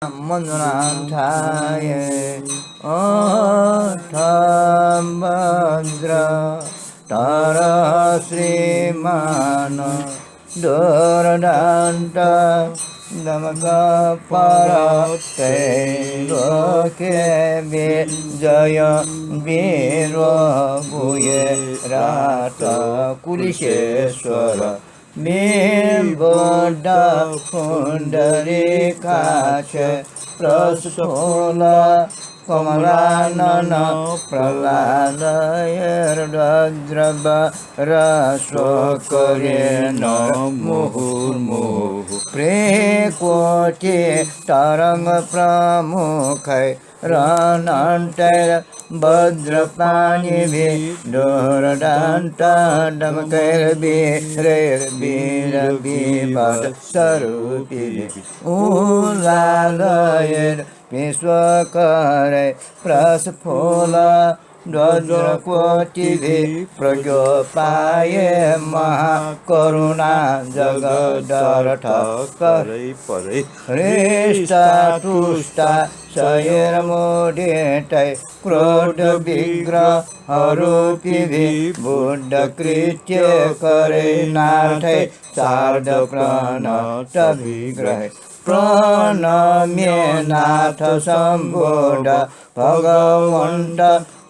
मन्दनाथाय अथभद्र तर श्रीमान दुर्दान्त दमकपरते लोके विजय वीरभूये रात कुलिशेश्वर बिम्बोड पुण्डरीकाक्ष प्रस्फुल कमलानन प्रह्लादयर्द्रवरस्वकरेण मुहुर्मुहुः प्रेकोटि तरंग प्रमुखै रणन्तैर् वज्रपाणिभिः दुर्दान्तदमकैर्वीरैर्वीरविपदस्वरूपिभिः उल्लालयैर् विश्वकरै प्रस्फुल वज्रकोटिभिः प्रज्ञोपाये महाकरुणा जगदर्थकरै परै हृष्टा तुष्टा शयैर्मुदितै क्रोधविग्रहरूपिभिः बुद्धकृत्यकरै नाथै सार्धप्रणतविग्रहै प्रणम्ये नाथ सम्बोध भगवन्त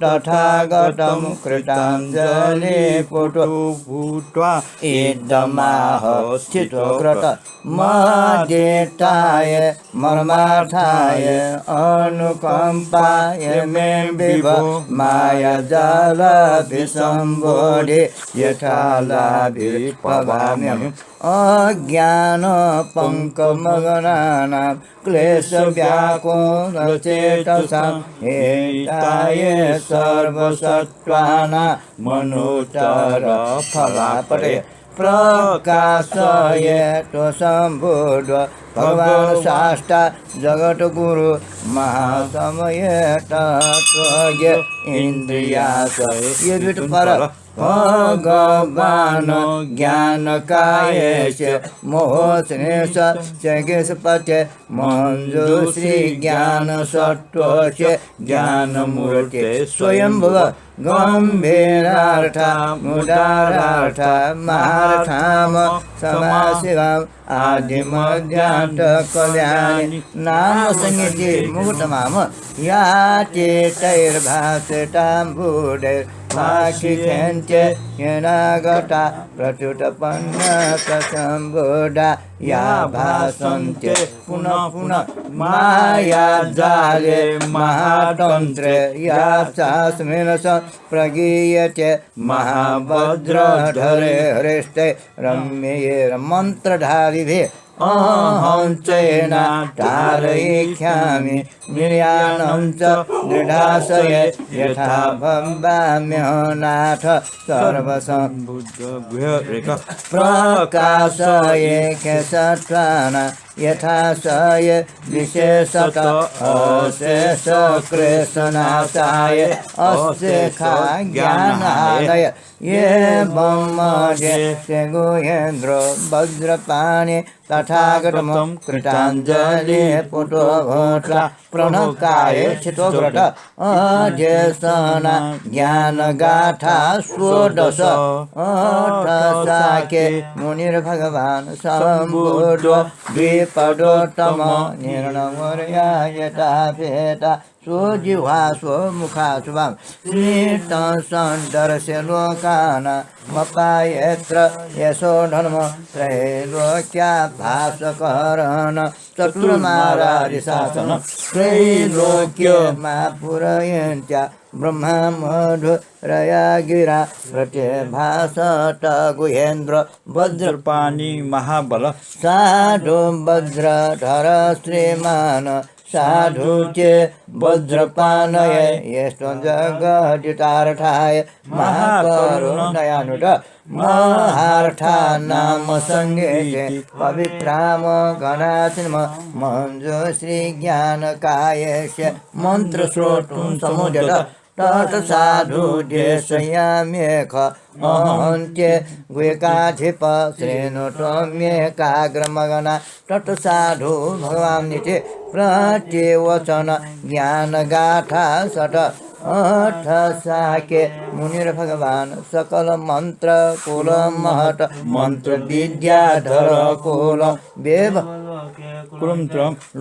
तथागतं कृताञ्जलि पुटुभूत्वा इदमाह स्थितोऽग्रत मदिताय मर्मार्थाय अनुकम्पाय मे विभो मायाजालभिसम्बोधि यथा लाभिर्भवाम्यहम् अज्ञानपङ्कमगनानां क्लेशव्याकुलचेतसां हेताय सर्वसत्त्वानां मनोचरफलापटे प्रकाशयतु सम्बुद्ध भगवान् शास्ता जगद्गुरु महासमय तत्त्वज्ञ इन्द्रियाशय यद्वितपर भगवान् ज्ञानकायेश मोहस्नेश जगेशपते मंजूश्री ज्ञानसत्त्वच ज्ञानमूर्ते स्वयंभुव गम्भीरार्था मुदारार्था महार्थाम समाशिवाम् आदिमध्यान्त कल्याणि नाम संगीते मुहूर्तमाम याते तैर्भासताम्बुदैर्भाषिखेन्त्य येनागता प्रत्युत्पन्नकसम्बुधा या भासन्ते पुनः पुनः मायाजाले महातन्त्रे या चास्मिन् प्रगीयते महाभद्रधरे हरेष्टे रम्ये मन्त्रधारिभिः अहं चेना तारयिष्यामि निर्याणं च दृढाशये यथा भवाम्यनाथ सर्वसम्बुद्धभ्यरेक प्रकाशये केशत्वाना यथा शय विशेषत अशेषकृष्णनाशाय अस्येखा ज्ञानालय ये ब्रह्मदेशे गुहेन्द्र वज्रपाणि तथागतमं कृताञ्जलि पुटोभूत्वा प्रणकाय चितोव्रत अध्यसना ज्ञानगाथा षोडश अर्थशाके मुनिर्भगवान् सम्बुद्धो द्विपदोत्तम निर्णमर्यायतापेता स्वजिह्वा स्वमुखा शुभां स्मितं सन्दर्श्य लोकान् मपायत्र यशो धर्म त्रैलोक्या भासकरण चतुर्मारादिशासन त्रैलोक्य मा पुरयन्त्या ब्रह्मा मधुरया गिरा प्रत्यभासत गुहेन्द्र वज्रपाणि महाबल साधु वज्रधर श्रीमान साधु चे वज्रपाणय यस्त्वं जगदितार्थाय महाकरुणयानुत महार्था नाम संगीते पवित्राम गणासिन्म मंजूश्री ज्ञानकायस्य मंत्र श्रोतुं समुद्यत तत्साधु देशयाम्येख अहन्त्ये गुकाधिप श्रेणुत्वम्येकाग्रमगना तत्साधु भगवान् नित्य प्रत्यवचन ज्ञानगाथा सठ अठ साके मुनिर भगवान सकल मंत्र कुल महट मंत्र विद्याधर कुल वेव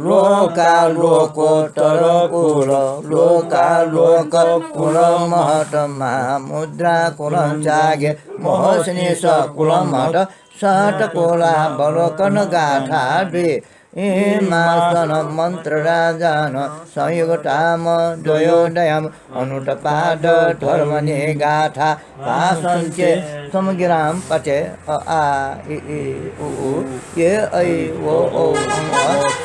लोकालोकोत्तर कुल लोकालोक कुल महट महामुद्रा कुल जागे मोहसिनी सकुल महट सट कुलावलोकन गाथा द्वे मासन मंत्र राजान संयुगताम द्वयोदयम अनुटपाद धर्मनि गाथा भाषन्ते समगिराम पचे आ इ उ ये ऐ ओ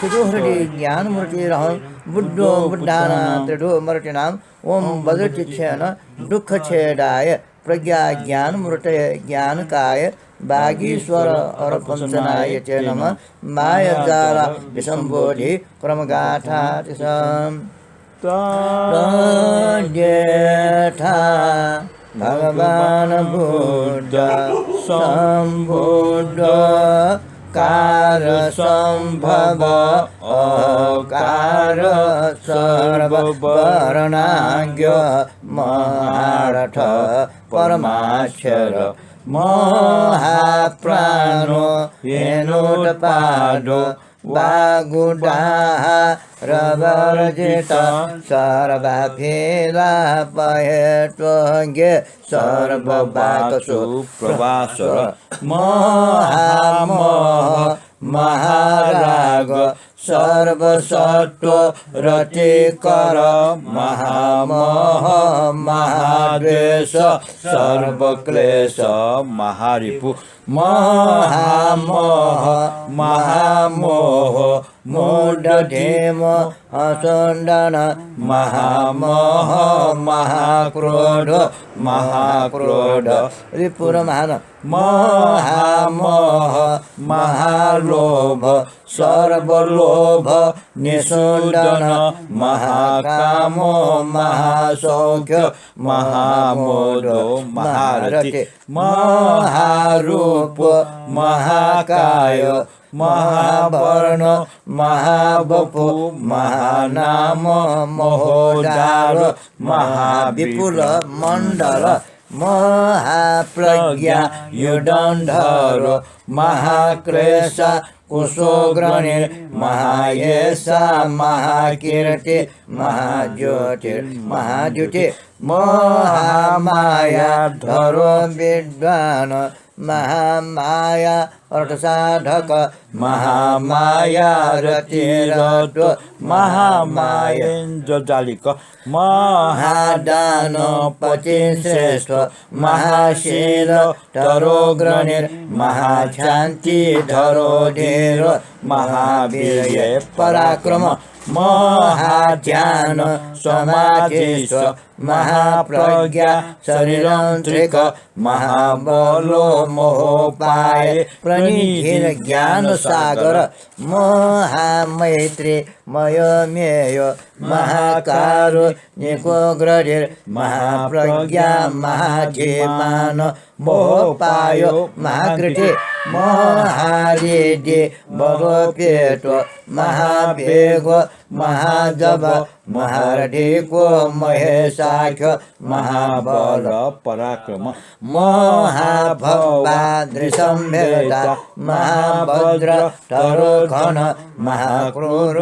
सुदुहृदि ज्ञान मूर्ति रहं बुद्धो बुद्धाना त्रिदो मूर्तिनाम ओम बदचिच्छेन दुःख छेदाय प्रज्ञा ज्ञान मूर्तये ज्ञानकाय बागीश्वर और पंचनाय च नमः मायाजाला विसंबोधि क्रमगाथा जेठा भगवान बुद्ध संबुद्ध कार संभव अकार सर्ववर्णाज्ञ महारथ परमाक्षर महाप्राणो येनोत्पादो वागुडाः रवर्जित सर्वफेलापहेत्वज्ञे सर्ववाक्सु प्रभास्वर महामोह महाराग सर्वसत्व रतिकर महामोह महाद्वेष सर्वक्लेश महारिपु महामोह महामोह मूढधीम असंडन महामोह महाक्रोध महाक्रोध रिपुरमान महामोह महालोभ सर्वलोभ निषूदन महाकामो महासौख्य महामोदो महारति महारूप महाकाय महावर्ण महाबपु महानाम महोदार महाविपुल मंडल महाप्रज्ञा युदंधर महाक्लेश कुशोग्रणे महायशा महाकीर्ति महाज्योति महामाया धरो विद्वान महामाया अर्थसाधक महामाया रतिरत्व महामायेन्द्रजालिक महादान पति श्रेष्ठ महाशील धरोग्रणिर महाशांति धरोधीर महावीर्य पराक्रम महाध्यान समाधिस्थ महाप्रज्ञा शरीरंत्रिक महाबलो मोहोपाय प्रणिधिर ज्ञान सागर महामैत्री मयमेय महाकारुणिकोग्रधिर महाप्रज्ञा महाधीमान मोहोपाय महाकृति महारिधि बलोपेत महावेग महाजब महारधिको महेशाख्य महाबल पराक्रम महाभवादृशंभेदा महाभद्र तरोघन महाक्रूर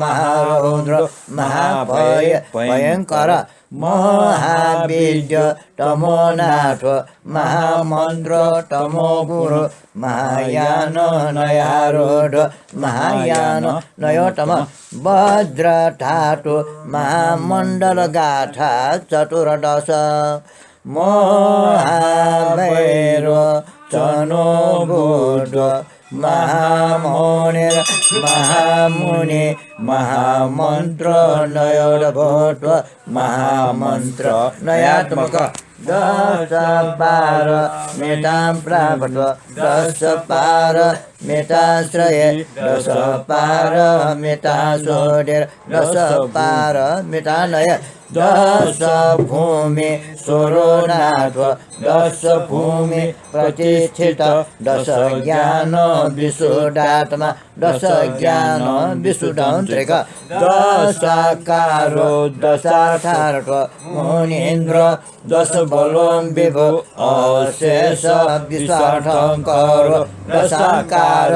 महारौद्र महाभय भयंकर महावीर्य तमोनाथ महामंत्र तमोगुरु महायान नयारूढ़ महायान नयोतम वज्र धातु महामंडल गाथा चतुर्दश महाभैरो चनो बुध महामुनिर महामुनि महामंत्र नयोर्भूत्व महामंत्र नयात्मक दश पार मेतां प्राप्त दश पार मेताश्रये दश पार मेतासोदिर दश पार मेतानय दश भूमि सोरोनाथ दश भूमि प्रतिष्ठित दश ज्ञान विशुद्धात्मा दश ज्ञान विशुद्धान्तरिक दशाकारो दशार्थार्थ मुनीन्द्र दश बलों विभु अशेष विश्वार्थंकर दशाकार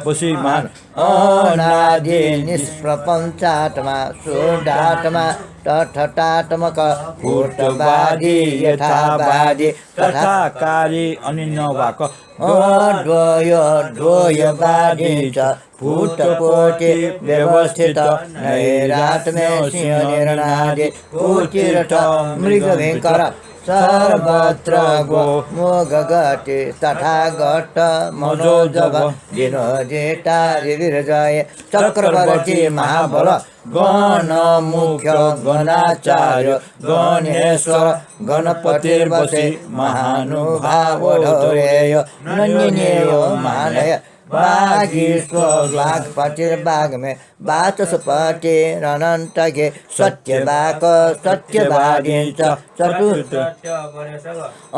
वशीमान अनादि निष्प्रपंचात्मा शुद्धात्मा तथात्मक भूतवादी यथावादी तथाकारी अनिन्नवाक अद्वय द्वयवादी च भूतकोटि व्यवस्थित नैरात्म्य सिंह निर्णादि कोटिरथ मृगभयंकर सर्वत्र गो मोगगति तथागत मनोजव विनोदिता विरजय चक्रवर्ती महाबल गण मुख्य गणाचार्य गणेश्वर गणपतिर्वसे महानुभाव धैर्य नन्यनेय महानय वागीश्वर वाग्पतिर्वाग में वाचस्पति अनंतगे सत्यवाक सत्यवादी चतुर्थ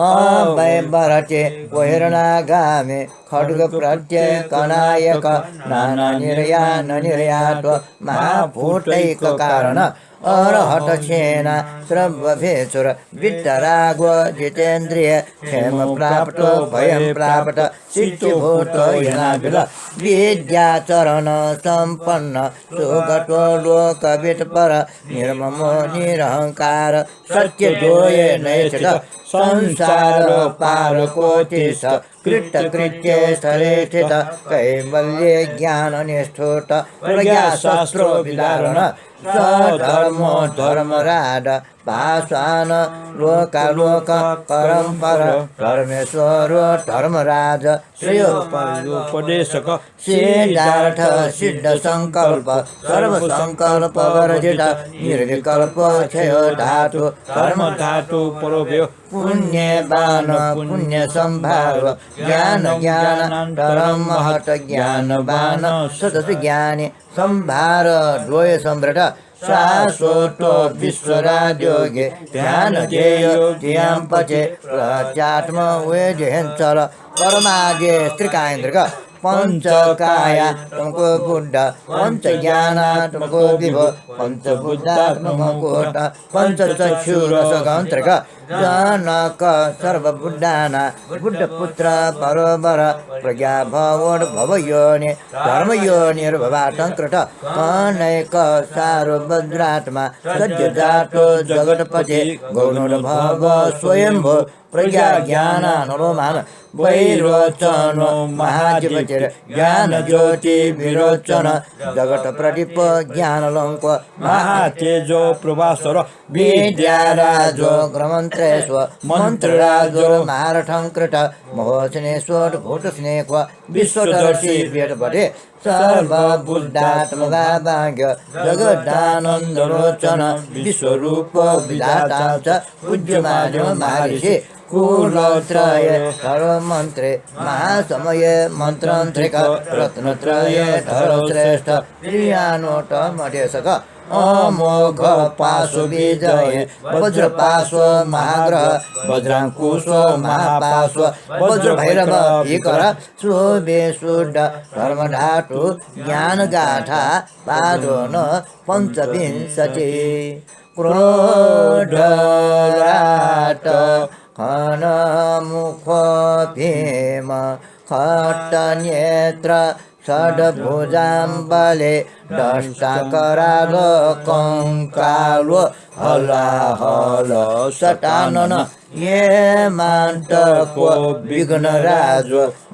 अवैभरते वैरणागामे खड्ग प्रत्यय कनायक नाना निर्यान निर्यात्व महाभूतैक कारण अरहत छेना श्रव्यभेचुर वित्तराग जितेन्द्रिय क्षेम प्राप्त भयं प्राप्त सिद्धिभूत यनाबिल विद्याचरण संपन्न सुगतो लोकवित्पर निर्ममो निरहंकार सत्यद्वये नैषित संसार पार कोटिश कृत्य स्थले स्थित कैवल्य ज्ञान निष्ठुत प्रज्ञाशस्त्रो विदारण धर्म धर्मराज पाषाण लोकालोक परम्पर धर्मेश्वर धर्मराज श्रेयोपदेशक सिद्धार्थ सिद्ध संकल्प सर्व संकल्प वर्जित निर्विकल्प क्षय धातु धर्म धातु परोभ्यो पुण्यवान पुण्य संभाव ज्ञान ज्ञानान्तरं महत् ज्ञानवान सतत ज्ञानी संभार द्वय सम्भ्रट शाश्वत विश्वराज्योगे ध्यान ध्येय ध्यान पचे प्रत्यात्म वेदेहंचल परमाद्य स्त्रिकायन्द्रिक पंचकाया तुमको बुद्ध पंच ज्ञाना तुमको विभो पंच बुद्धात्मको पंच चक्षुरसगंत्रिक जनक सर्वबुद्धाना बुद्धपुत्र परोबर प्रज्ञा भवोड भवयोनि धर्मयोनिर्भवाटंकृत अनैक सार्वभद्रात्मा सज्जजातो जगत्पते गौणोर्भव स्वयंभो प्रज्ञा ज्ञानानुरोमान वैरोचनो महाधिपतिर ज्ञान ज्योति विरोचन जगत प्रदीप ज्ञानलंक महातेजो प्रभास्वर विद्याराजो ग्रमन्त्रेश्व मंत्रराजो महारथंकृत महोत्सनेश्वर भूतस्नेक्व विश्वदर्शी वेदपदे सर्वबुद्धात्मभाग्य जगदानन्दलोचन विश्वरूप विधाता च पूज्यमानो महर्षि कुलत्रय सर्वमन्त्रे महासमय मन्त्रन्त्रिक रत्नत्रय धरोश्रेष्ठ प्रियानोट मधेशक अमोघ पाशु विजय वज्रपाशु महाग्रह वज्रांकुश महापाशु वज्रभैरव भीकर शुभेशुद्ध धर्मधातु ज्ञानगाथा पादोन पंचविंशति क्रोधराट खनमुख भीम खट्टनेत्र षड्भुजाम्बले दष्टाकराल कंकालो हलाहल शटानन ये मान्तको विघ्नराज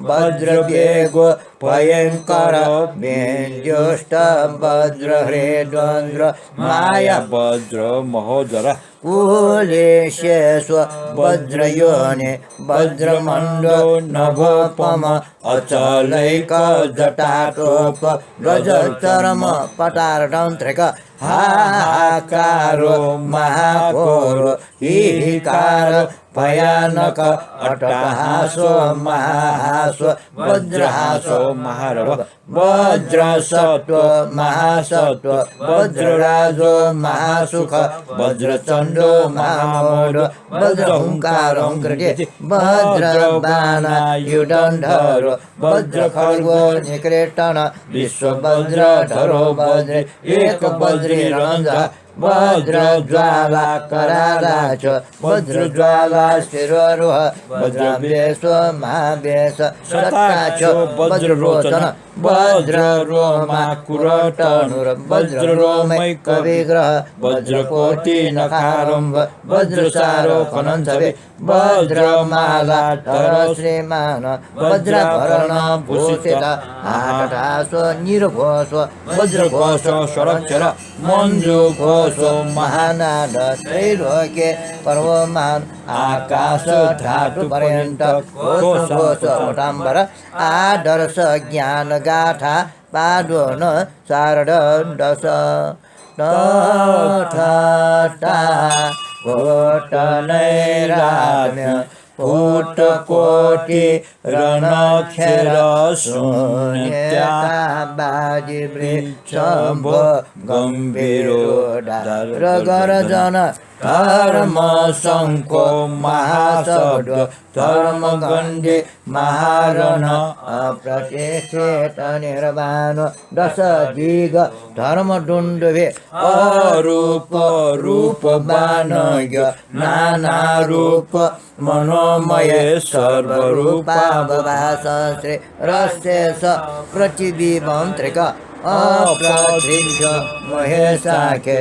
वज्रवेगो भयंकर वेद्योष्ट वज्रहेद्वन्द्र माया वज्र महोदर कुलेशेश्व वज्रयोने वज्रमण्डो नभोपम अचलैक जटाटोप गजचरम पटारतन्त्रिक हाकारो महाघोर हीकार भयानक अट्टहासो महाहासो वज्रहासो महारव वज्रसत्व महासत्व वज्रराजो महासुख वज्रचण्डो महामोढ वज्रहुङ्कारङ्कृति वज्रबाणायुधन्धरो वज्रखड्गो निकृष्टन विश्ववज्रधरो वज्रे एक वज्री रञ्ज वज्रज्वाला कराराच वज्रज्वाला शिरोरुह वज्रवेश महावेश सत्ताच वज्ररोचन वज्ररोमाकुरटनुर वज्ररोमैकविग्रह वज्रकोटि नकारम्भ वज्रसारोपणञ्चवे वज्रमाला धर श्रीमान वज्रभरण भूषित आकटासो निर्घोष वज्रघोष स्वरक्षर मञ्जुघोष महानाद त्रैलोक्ये पर्वमान आकाश धातु पर्यन्त घोष घोष वटाम्बर आदर्श ज्ञान गाथा पादोन शारद दश तथा घोटनैरात्म्य फूटकोटि रणक्षर शून्यता बाजी वृक्षम्भो गम्भीरो गर्जन धर्म शङ्खो महाशब्द धर्मगण्डे महारण अप्रतिष्ठित निर्वाण दश दिग धर्मदुण्डवे अरूप रूपवानज्ञ नाना रूप मनोमय सर्वरूपा भवासश्री रस्येश पृथिवीमन्त्रिक अप्रदृश्य महेशाखे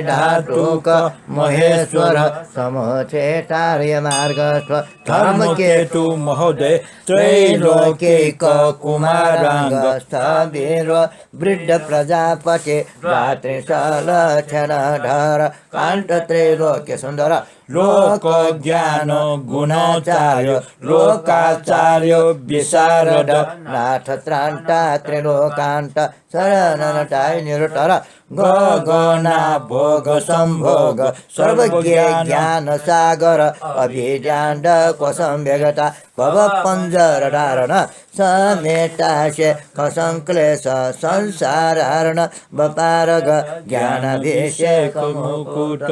धातुक महेश्वर समचेतार्य मार्गस्व धर्मकेतु महोदय त्रैलोक्यैक कुमाराङ्गस्थवीर वृद्ध प्रजापति रात्रिशलक्षणधर कान्त त्रैलोक्य सुन्दर लोक ज्ञान गुणाचार्य लोकाचार्य विशारद नाथ त्रान्ता त्रिलोकान्त शरणनटाय निरुटर गगना भोग सम्भोग सर्वज्ञ ज्ञान सागर अभिजाण्ड कोसंव्यगता भव पञ्जर धारण समेताशे कसंक्लेश संसारण वपारग ज्ञानाभिषेक मुकुट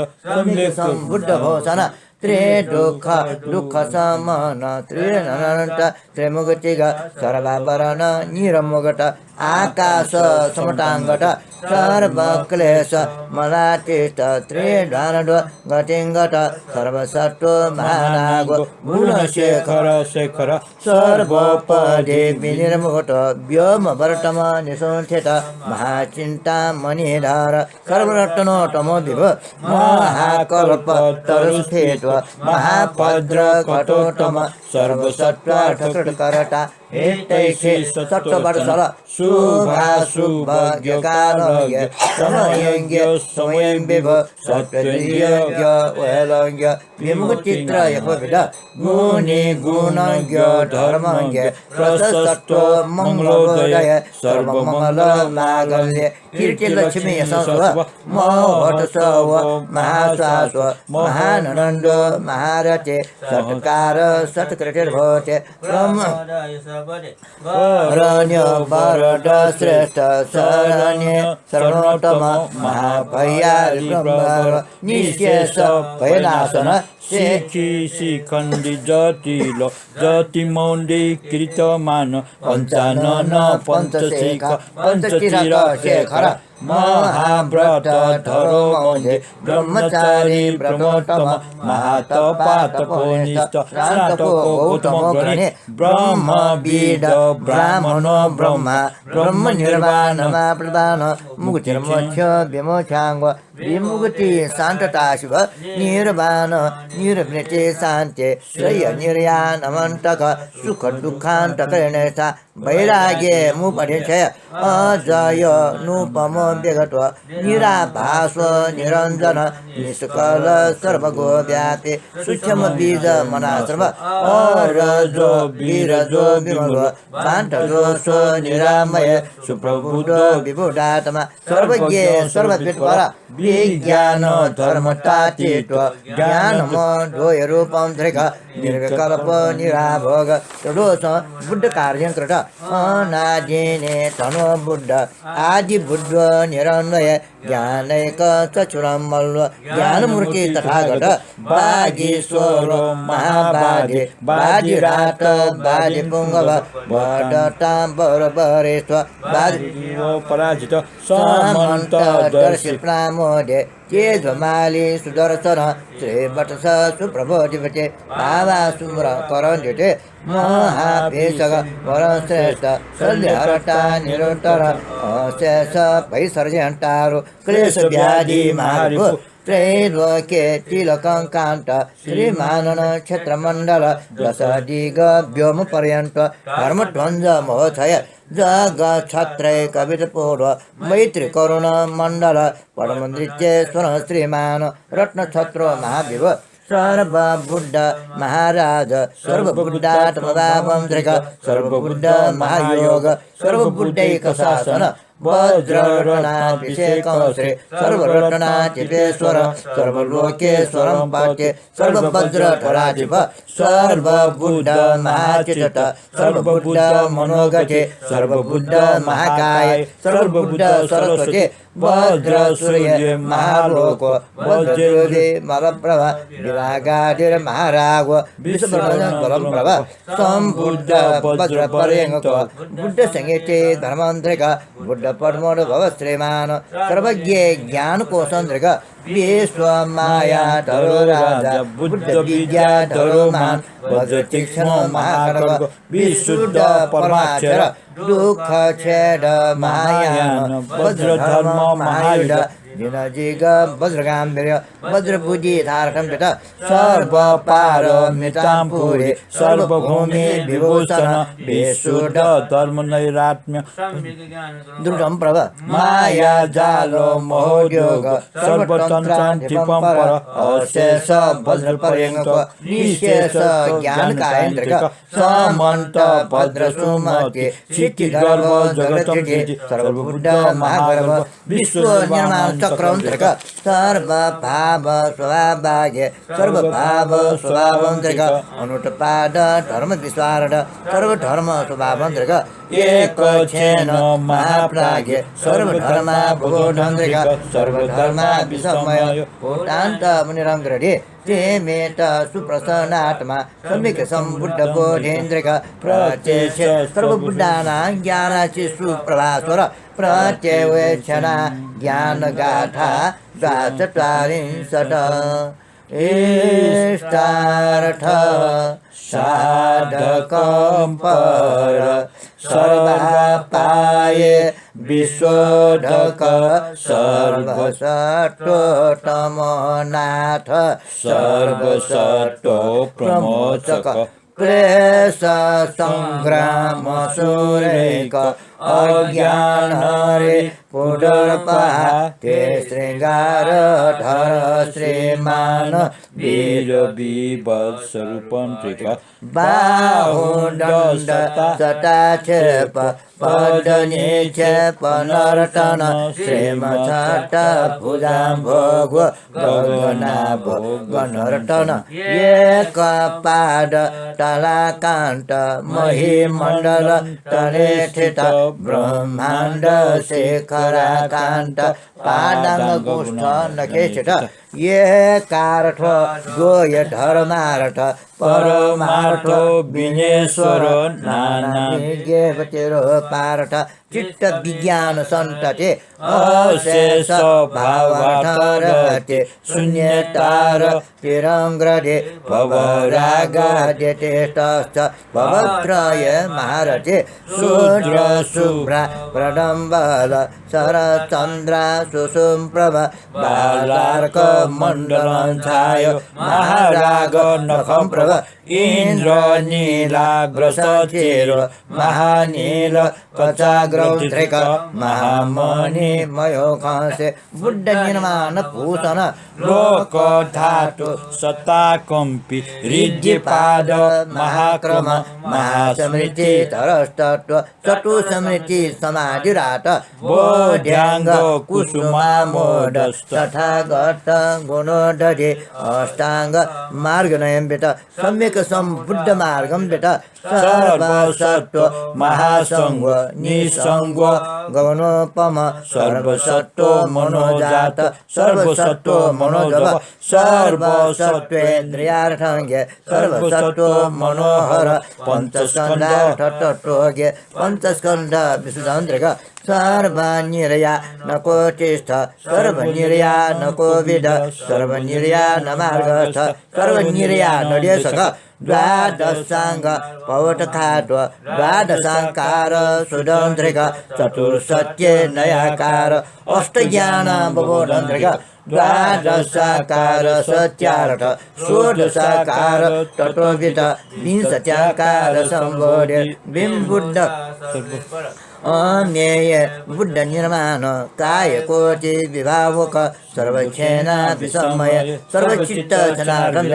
सम्बुद्ध भूषण त्रिदुःख दुःख समन त्रिननन्त त्रिमुगतिग सर्वाभरण निरमुगट आकाश समटाङ्गट सर्वक्लेश मलातिष्ठ त्रिधानड गतिङ्गट सर्वसत्त्व महानाग गुणशेखर शेखर सर्वोपदे विनिर्मुगट व्योमवर्तम निसंस्थित महाचिन्ता मणिधर सर्वरत्नोत्तम विभ महाकल्प तरुस्थित महाभद्र कटोत्तम सर्वसत्त्वार्थकृतकरता हेतैषे सत्त्ववर्षल शुभाशुभज्ञकालज्ञ समयज्ञ स्वयंविभ सत्त्वयज्ञ वैलज्ञ विमुक्तित्रयपविद गुणि गुणज्ञ धर्मज्ञ प्रशस्त मंगलोदय सर्वमंगल मांगल्य कीर्तिलक्ष्मी यशस्व महोत्सव महाश्वास्व महानंद महारथे सत्कार सत्कृतिर्भवते ब्रह्म रण्य वरद श्रेष्ठ शरण्य शरणोत्तम महाभयारि ब्रह्म निशेष भयनाशन शिखण्डि जटिलो जतिमौण्डी कृतमान पञ्चानन पञ्चशेख पञ्चचिर शेखर महाव्रत धरो मौजे ब्रह्मचारी ब्रह्मोत्तम महातपातपोनिष्ठ स्नातको गौतमो गणे ब्रह्मविद ब्राह्मणो ब्रह्मा ब्रह्म निर्वाणमा प्रदान मुक्तिर्मोक्ष विमोक्षाङ्ग विमुक्ति शान्तता शिव निर्वाण निर्वृत्ति शान्ति श्रेय निर्यानमन्तक सुख दुःखान्तकरणेशा वैराग्ये मुपरिचय अजय नुपम व्यगत्व निराभास निरञ्जन निष्कल सर्वगोव्यापी सूक्ष्म बीज मनाश्रम अरजो वीरजो विमल शान्तजोषो निरामय सुप्रबुद्धो विबुधात्मा सर्वज्ञ सर्वविद्वर विज्ञान धर्मतातीत्व ज्ञानमद्वय रूपं धृक निर्विकल्प निराभोग तदोष बुद्ध कार्यं कृत अनादिने तनो बुद्ध आदि बुद्ध निरन्वय ज्ञानैक चक्षुरं मल्ल ज्ञानमूर्ति तथागत बागीश्वर महाबागे बाजिराट बाजि पुंगव वडताम्बरवरेश्व बाजि पराजित समन्त दर्शि प्रामोदे चेध्वमाली सुदर्शन श्रीवत्स सुप्रबोधिपते भावा सुम्र करञ्जिते महाभीषक वरश्रेष्ठ शल्यहरता निरन्तर अशेष वैसर्जन्तारु क्लेश व्याधि महारिपु त्रैलोक्ये तिलकङ्कान्त श्रीमानन क्षेत्रमण्डल दशदिग व्योम पर्यन्त धर्मध्वंज महोत्सय जगच्छत्रै कवितपूर्व मैत्री करुण मण्डल परमदृत्येश्वर श्रीमान रत्नछत्र महाविभ सर्वबुद्ध महाराज सर्वबुद्धात्मभावं धृक सर्वबुद्ध महायोग सर्वबुद्धैक शासन वज्ररत्नाभिषेकं श्री सर्वरत्नाधिपेश्वर सर्वलोकेश्वरं पाट्ये सर्ववज्रधराधिप सर्वबुद्ध महाचित सर्वबुद्ध मनोगते सर्वबुद्ध महाकाय सर्वबुद्ध सरस्वती वज्र सूर्य महालोक वज्रयोगे मलप्रभा विरागादिर महाराग विश्वबलं प्रभा संबुद्ध वज्र पर्यंक बुद्ध संगीते धर्मांतरिक बुद्ध पद्मोद्भव श्रीमान सर्वज्ञ ज्ञान कोशंद्रिक विश्व माया धरो राजा बुद्ध विद्या धरो मान वज्र तीक्ष्ण महाखड्ग विशुद्ध परमाक्षर दुख छेद महायान वज्र धर्म महायुध जिनजिग वज्रगाम्भीर्य वज्रभुजि धारकं पिता सर्वपारमितां पुरे सर्वभूमि विभूषण विशुद्ध धर्म नैरात्म्य दृढं प्रभ माया जालो मोहयोग सर्वतन्त्रान्तिपं पर अशेष वज्र पर्यंक निशेष ज्ञान कायन्द्रिक समन्त भद्र सुमति सिद्धि गर्भ जगत् सर्वबुद्ध महागर्भ विश्व निर्माण चक्रंत्रिक सर्वभाव स्वभाग्य सर्वभाव स्वभावंत्रिक अनुटपाद धर्म विस्वारण सर्वधर्म स्वभावंत्रिक एक छेन महाप्राज्ञ सर्वधर्मा भूगोधंत्रिक सर्वधर्मा विसमय भूतान्त मुनिरंग्रदे ते मेत सुप्रसन्नात्मा सम्यक् सम्बुद्ध बोधेन्द्रिक प्रत्यक्ष सर्वबुद्धानां ज्ञानाचि सुप्रभास्वर प्रत्यवेक्षणा ज्ञानगाथा द्वाचत्वारिंशत् इष्टार्थ साधकं पर सर्वापाये विश्वोधक सर्वसत्त्वतमनाथ सर्वसत्त्व प्रमोचक क्लेश संग्राम सुरेक अज्ञान हरे पुडर्पहा ते श्रृंगार धर श्रीमान वीर विवत्सरूपं त्रिक बाहुदण्ड सटाक्षेप पदनिक्षेप नर्तन श्रीमछट भुजाम्भोग गगनाभ गणर्तन एकपाद तलाकान्त महिमण्डल तले स्थित ब्रह्माण्ड शेखराकान्त पादाङ्ग गोष्ठ नखेशित ये कारठ गोय धर्मार्थ परमार्थ विनेश्वर नानाविज्ञेवतिरो पार्थ चित्त विज्ञान संतते अशेष भावार्थरते शून्यतार तिरंग्रदे भवरागादे तेष्टश्च भवत्रय महारते शूद्र शुभ्रा प्रडम्बल शरचन्द्रा सुषुम्प्रभ बालार्क मण्डलं छाय महाराग नखं प्रभ इंद्र नीलाग्रसचेर महानील कचाग्रौत्रिक महामणि मयो खसे बुद्ध निर्माण भूषण लोक धातु सत्ता कम्पी रिद्धिपाद महाक्रम महासमृद्धि तरस्तत्व चतु समृद्धि समाधिराट बोध्याङ्ग कुसुमामोद तथागत गुणोदधि अष्टाङ्ग मार्गनयम्बित सम्यक् सम्बुद्ध मार्गम्बित सर्वसत्व महासङ्ग निसङ्ग गगनोपम सर्वसत्व मनोजात सर्वसत्व मनोजव सर्वसत्वेन्द्रियार्थज्ञ सर्वसत्व मनोहर पञ्चस्कन्धार्थ तत्त्वज्ञ पञ्चस्कन्ध विशुद्धान्त्रिक सर्वनिर्या न कोटिस्थ सर्वनिर्या न कोविद सर्वनिर्या न मार्गस्थ सर्वनिर्या न देशक द्वादशाङ्ग पवटखात्व द्वादशाङ्कार सुदन्त्रिक चतुर्सत्ये नयाकार अष्टज्ञान बबोधन्त्रिक द्वादशाकार सत्यार्थ षोडशाकार तत्त्वविद विंशत्याकार सम्बोधे बिम्बुद्ध अमेय बुद्ध निर्माण काय कोटि विभावक सर्वक्षेना विसमय सर्वचित्त जनार्दन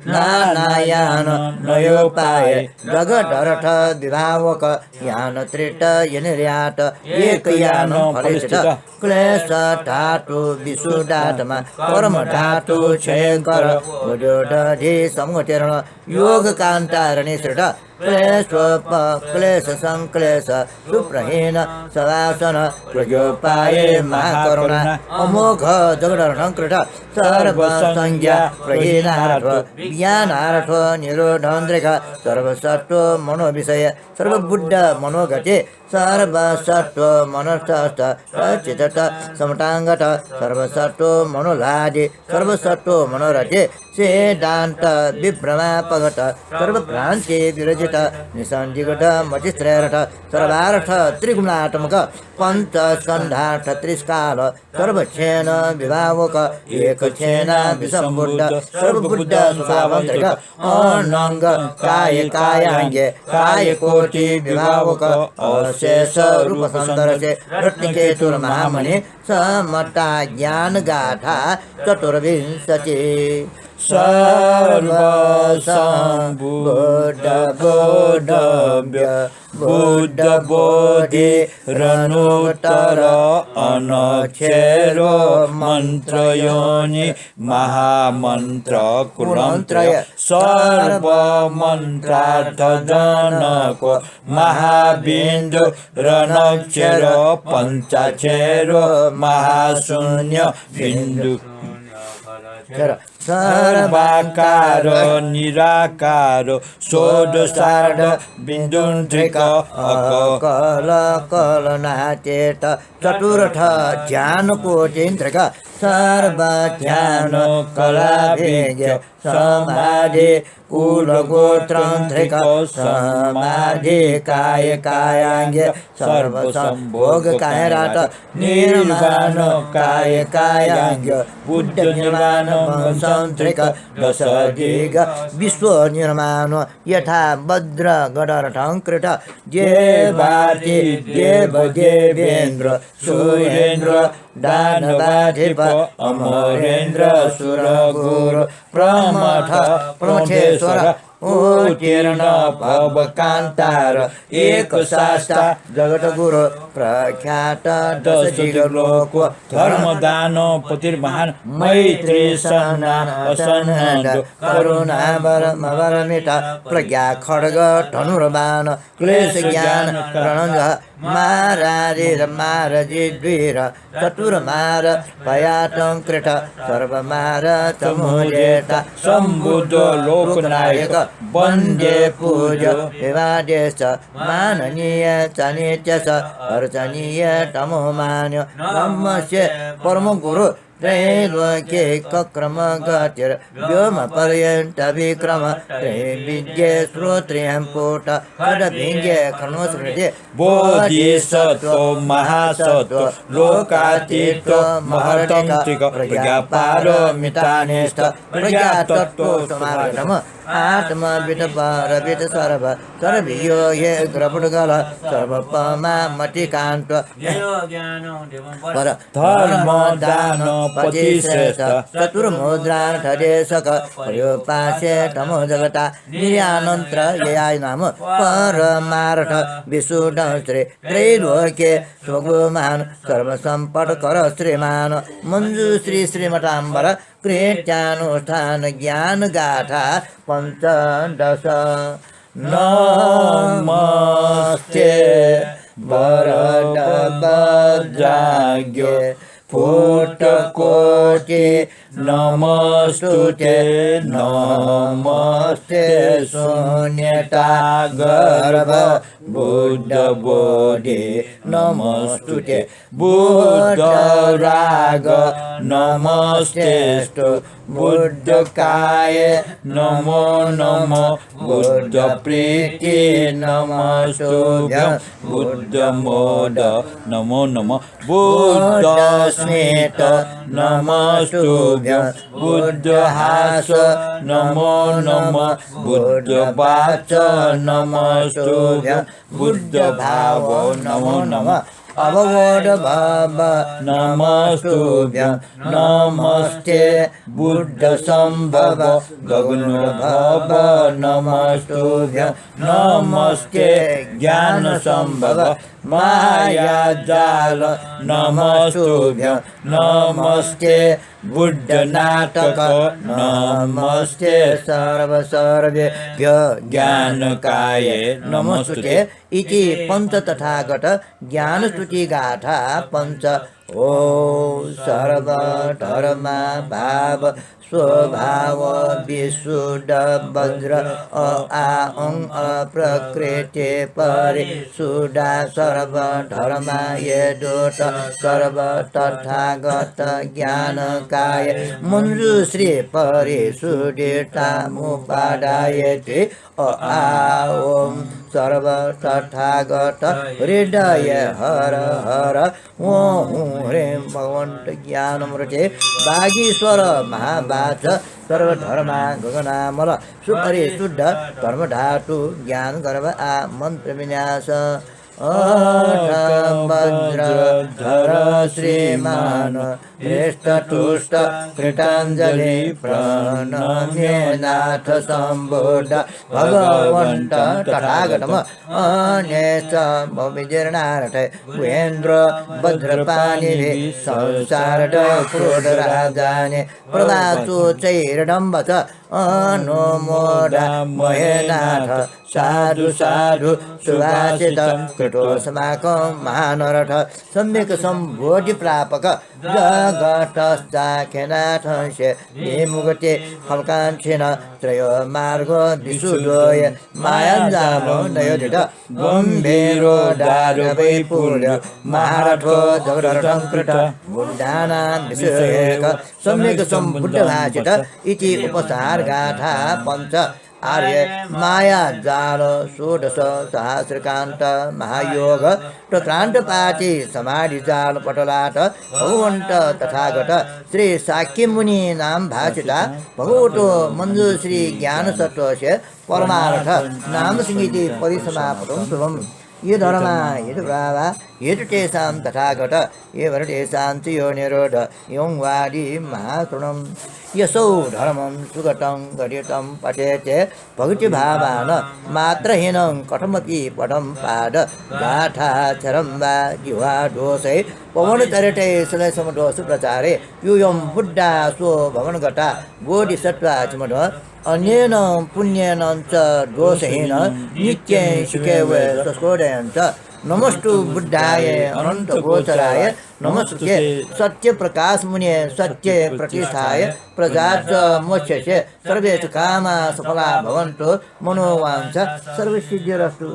नानायान नयोपाय जगदर्थ विभावक यान त्रिट यनिर्यात एक यान फलित क्लेश धातु विशुद्धात्मा कर्म धातु क्षयकर उद्योधि समुतीर्ण योग कांतारणी श्रुत क्लेशोप क्लेश संक्लेश सुप्रहीन सवासन प्रयोपाये महाकरुणा अमोघ जगदर्शङ्कृत सर्वसंज्ञा प्रहीनार्थ ज्ञानार्थ निरोधन्द्रिक सर्वसत्व मनोविषय सर्वबुद्ध मनोगति सर्वसत्व मनस्थस्थ चित्त समताङ्गत सर्वसत्व मनोलादि सर्वसत्व मनोरथि सिद्धान्त विभ्रमापगत सर्वभ्रान्ति विरजित निसन्दिगत मतिश्रेरथ सर्वार्थ त्रिगुणात्मक पञ्चस्कन्धार्थ त्रिस्काल सर्वक्षेन विभावक एकक्षेन विसम्बुद्ध सर्वबुद्ध सुखावन्त्रिक अनङ्ग काय कायाङ्गे काय कोटि विभावक अशेष रूप सुन्दरसे रत्निकेतुर्महामणि समता ज्ञान गाथा चतुर्विंशति सर्वसम्बुद्ध बोधव्य बुद्ध बोधि रनुत्तर अनक्षरो मन्त्रयोनि महामन्त्र कुलन्त्रय सर्वमन्त्रार्थजनको महाबिन्दु रनक्षर पञ्चाक्षरो महाशून्य बिन्दु सर्वाकार निराकार षोडशार्ध बिन्दुन्त्रिक अकल कलनाचेत चतुर्थ ध्यान कोटिन्त्रिक सर्वध्यान कलाभिज्ञ समाधि कुलगोत्रन्त्रिक समाधि काय कायाङ्गे सर्वसम्भोग कायराट निर्माण काय कायाङ्ग बुद्ध निर्माण संत्रिक दशदिग विश्व निर्माण यथा भद्र गडरटङ्कृत देवार्ति देव देवेन्द्र सुरेन्द्र दानवाधिप अमरेन्द्र सुरगुरु प्रमथ प्रमथेश्वर उत्तीर्ण भवकान्तार एक शास्ता जगद्गुरु प्रख्यात दशदिगलोक धर्मदान पतिर्महान मैत्री सन्नान असन्नान करुणावरमित प्रज्ञा खड्ग धनुर्बाण क्लेश ज्ञान प्रणन्द मारारिर मारजिद्वीर चतुर्मार पयाटङ्कृत सर्वमार तमोजेत सम्बुद्ध लोकनायक वन्दे पूज्य विवादेश माननीय चनित्य स अर्चनीय तमोमान्य नमस्य परमगुरु त्रैलोक्ये कक्रम गतिर् व्योम पर्यन्त विक्रम त्रैविद्ये श्रोत्रियं पुट खड्भिङ्गे खनोस्मृते बोधिसत्त्व महासत्त्व लोकातीतो महतन्त्रिक प्रज्ञापारमितानिष्ठ प्रज्ञातत्त्व समागतम् आत्मविदपारविद सर्व सर्वयो ये ग्रपुडगल सर्वपमा मतिकान्त पर धर्म दान पतिश्रेष्ठ चतुर्मुद्राठदेशक पर्योपास्ये तमो जगता निर्यानन्त्र ययाय नाम परमार्थ विशुद्ध श्री त्रैलोक्ये स्वगुमान सर्वसम्पत्कर श्रीमान मञ्जुश्री श्रीमठाम्बर कृत्यानुष्ठान ज्ञान गाथा पंचदश नमस्ते वरद वज्राज्ञे फुटकोटि नमस्तुते नमस्ते शून्यता गर्भ बुद्ध बोधि नमस्तुते बुद्ध राग नमस्तेस्तु बुद्ध काय नमो नमो बुद्ध प्रीति नमस्तुभ्यं बुद्ध मोद नमो नमः बुद्ध स्मित नमस्तुभ्यं बुद्ध हास नमो नमः बुद्ध वाच नमस्तुभ्यं बुद्ध भाव नमो नमः अवगोड भाव नमस्तुभ्यं नमस्ते बुद्ध संभव गगन भव नमस्तुभ्यं नमस्ते ज्ञान संभव माया जाल नमस्तुभ्यं नमस्ते बुद्ध नाटक नमस्ते सर्व सर्वेभ्य ज्ञानकाय नमस्तुते इति पंच तथागत ज्ञान स्तुति गाथा पंच ओ सर्व धर्मा भाव स्वभाव विशुद्ध वज्र आ प्रकृति परिशुद्धा सर्व धर्मा यदोत सर्व तथागत ज्ञानकाय मंजुश्री परिशुद्धितामुपादायते ओम सर्व तथागत हृदय हर हर ओं ह्रीं भगवन्त ज्ञानमृते वागीश्वर महावाच सर्वधर्मा गगनामल सुपरिशुद्ध धर्मधातु ज्ञान गर्भ आ मंत्र विन्यास वज्रधर श्रीमान हृष्टतुष्ट कृताञ्जलि प्रणम्ये नाथ सम्बुद्ध भगवन्त तथागतम् अनेश विजीर्णार्थ उहेन्द्र वज्रपाणिभिः संसारद क्रोधराजाने प्रदातु चैरडम्बच अनुमोदामहे नाथ साधु साधु सुभाषित कृतोस्माकं महानरथ सम्यक् सम्बोधि प्रापक जगतश्चाख्यनाथंस्य विमुक्ते फलकाङ्क्षिण त्रयो मार्गो विशुद्धोय मायाजालो नयोदित गम्भीरो दारुवैपुल्य महारथो जगदर्थङ्कृत बुद्धानां विषयक सम्यक् सम्बुद्धभाषित इति उपसार गाथा पंच आर्य माया जाल षोडश सहस्रकांत महायोग प्रक्रांत पाची समाधि जाल पटलाट भगवंत तथागत श्री साक्य मुनि नाम भाषिता भगवतो मंजुश्री ज्ञान सत्वस्य परमार्थ नाम संगीति परिसमाप्तं शुभम् ये धर्मा ये भावा ये तेषां तथागत ये वर्तेषां च यो निरोध एवं वादी महातृणं यसौ धर्मं सुगतं गदितं पठेते भक्तिभावान मात्रहीनं कथमपि पदं पाद गाथाचरं वा जिह्वा दोषै पवनचरिते सलयसमदोष प्रचारे यूयं बुद्धा स्व भवनगता बोधिसत्त्वाचमद अन्येन पुण्येन च दोषहीन नित्ये सुखे वे सस्कोदयन्त नमस्तु बुद्धाय अनंत गोचराय नमस्ते सत्य प्रकाश मुने सत्य प्रतिष्ठाय प्रजाच मोक्षस्य सर्वे च कामा सफला भवन्तु मनोवांఛ सर्वसिद्धिरस्तु।